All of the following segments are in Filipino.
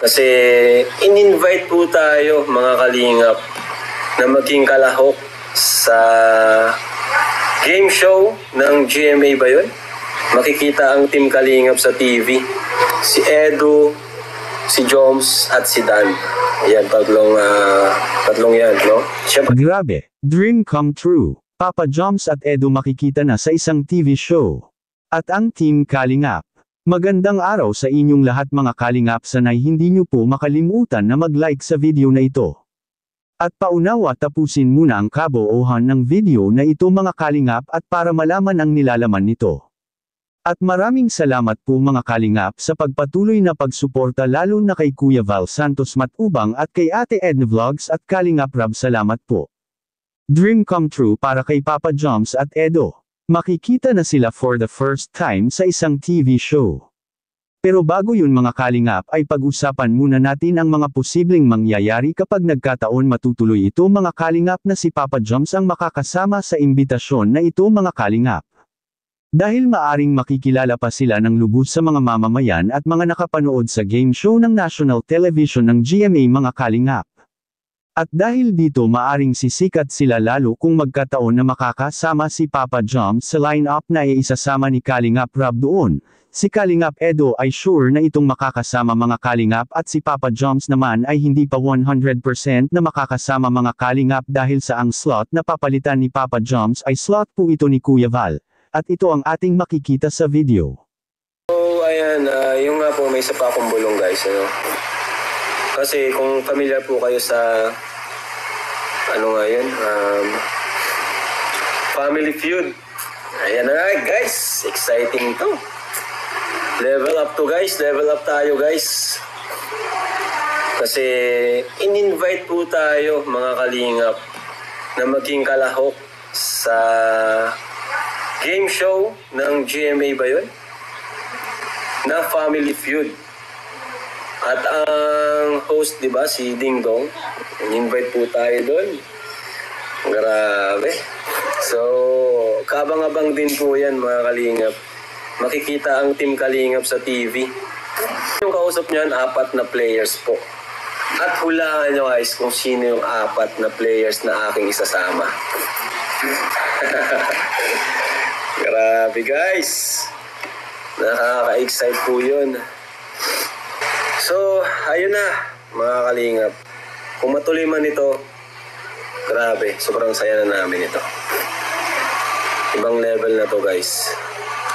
Kasi in-invite po tayo mga kalingap na maging kalahok sa game show ng GMA ba yun? Makikita ang Team Kalingap sa TV. Si Edu, si Joms at si Dan. Ayan, tatlong yan, no? Siyempre, Grabe, dream come true. Papa Joms at Edu makikita na sa isang TV show. At ang Team Kalingap. Magandang araw sa inyong lahat mga Kalingap, sanay hindi nyo po makalimutan na mag-like sa video na ito. At paunawa tapusin muna ang kabuuhan ng video na ito mga Kalingap at para malaman ang nilalaman nito. At maraming salamat po mga Kalingap sa pagpatuloy na pagsuporta lalo na kay Kuya Val Santos Matubang at kay Ate Edna Vlogs at Kalingap Rab, salamat po. Dream come true para kay Papa Joms at Edo. Makikita na sila for the first time sa isang TV show. Pero bago yun mga Kalingap ay pag-usapan muna natin ang mga posibleng mangyayari kapag nagkataon matutuloy ito mga Kalingap na si Papa Joms ang makakasama sa imbitasyon na ito mga Kalingap. Dahil maaring makikilala pa sila ng lubos sa mga mamamayan at mga nakapanood sa game show ng national television ng GMA mga Kalingap. At dahil dito maaring sisikat sila lalo kung magkataon na makakasama si Papa Joms sa line-up na iisasama ni Kalingap Rab doon. Si Kalingap Edo ay sure na itong makakasama mga Kalingap at si Papa Joms naman ay hindi pa 100% na makakasama mga Kalingap dahil sa ang slot na papalitan ni Papa Joms ay slot po ito ni Kuya Val. At ito ang ating makikita sa video. so ayan, yung nga po may isa pa akong bulong guys, ano? Kasi kung familiar po kayo sa ano nga yun, Family Feud. Ayan na guys, exciting to. Level up to guys, level up tayo guys. Kasi in-invite po tayo mga Kalingap na maging kalahok sa game show ng GMA ba yun? Na Family Feud. At ang host, di ba, si Ding Dong, in-invite po tayo doon. Grabe. So, kabang-abang din po yan mga Kalingap. Makikita ang Team Kalingap sa TV. Yung kausap niyan, 4 na players po. At hulaan nyo guys kung sino yung 4 na players na aking isasama. Grabe guys. Nakaka-excite po yun. So, ayun na, mga Kalingap. Kung matuloy man ito, grabe, sobrang saya na namin ito. Ibang level na to guys.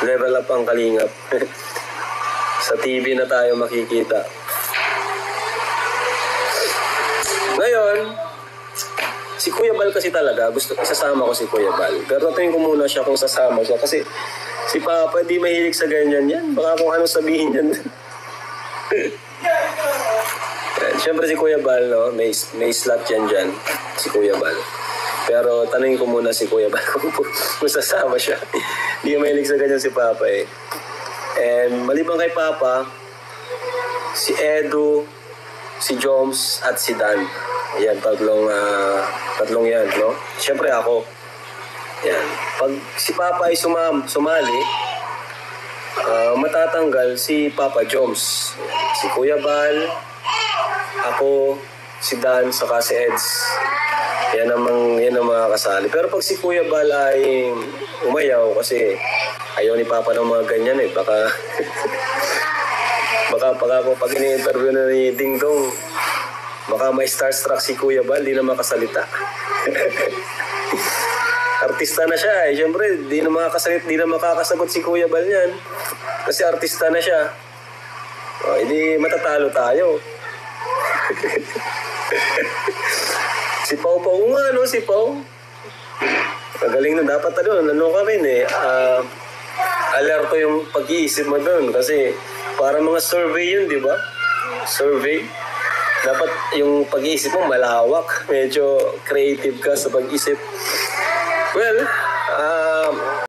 Level up ang Kalingap. Sa TV na tayo makikita. Ngayon, si Kuya Bal kasi talaga, isasama ko si Kuya Bal. Pero natin ko muna siya kung sasama siya. Kasi si Papa di mahilig sa ganyan yan. Baka kung ano sabihin yan. Siyempre si Kuya Bal, no? may slot yan dyan, si Kuya Bal. Pero tanungin ko muna si Kuya Bal kung sasama siya. Hindi ka mahilig sa ganyan si Papa eh. And maliban kay Papa, si Edu, si Joms at si Dan. Ayan, tatlong yan, no? Siyempre ako. Yan. Pag si Papa ay sumali, matatanggal si Papa Joms. Si Kuya Bal, ako, si Dan, saka si Eds. Yan ang mga kasali. Pero pag si Kuya Bal ay umayaw kasi ayaw ni Papa ng mga ganyan eh. Baka pag ini-interview na ni Ding Dong, baka may starstruck si Kuya Bal, di na makasalita. Artista na siya eh. Siyempre, di na makakasagot si Kuya Bal yan. Kasi artista na siya. Hindi matatalo tayo. Si Pau nga, no? Si Pau. Magaling na. Dapat ano ka rin eh. Alerto yung pag-iisip mo doon. Kasi para mga survey yun, di ba? Survey. Dapat yung pag-iisip mo malawak. Medyo creative ka sa pag-isip. Well,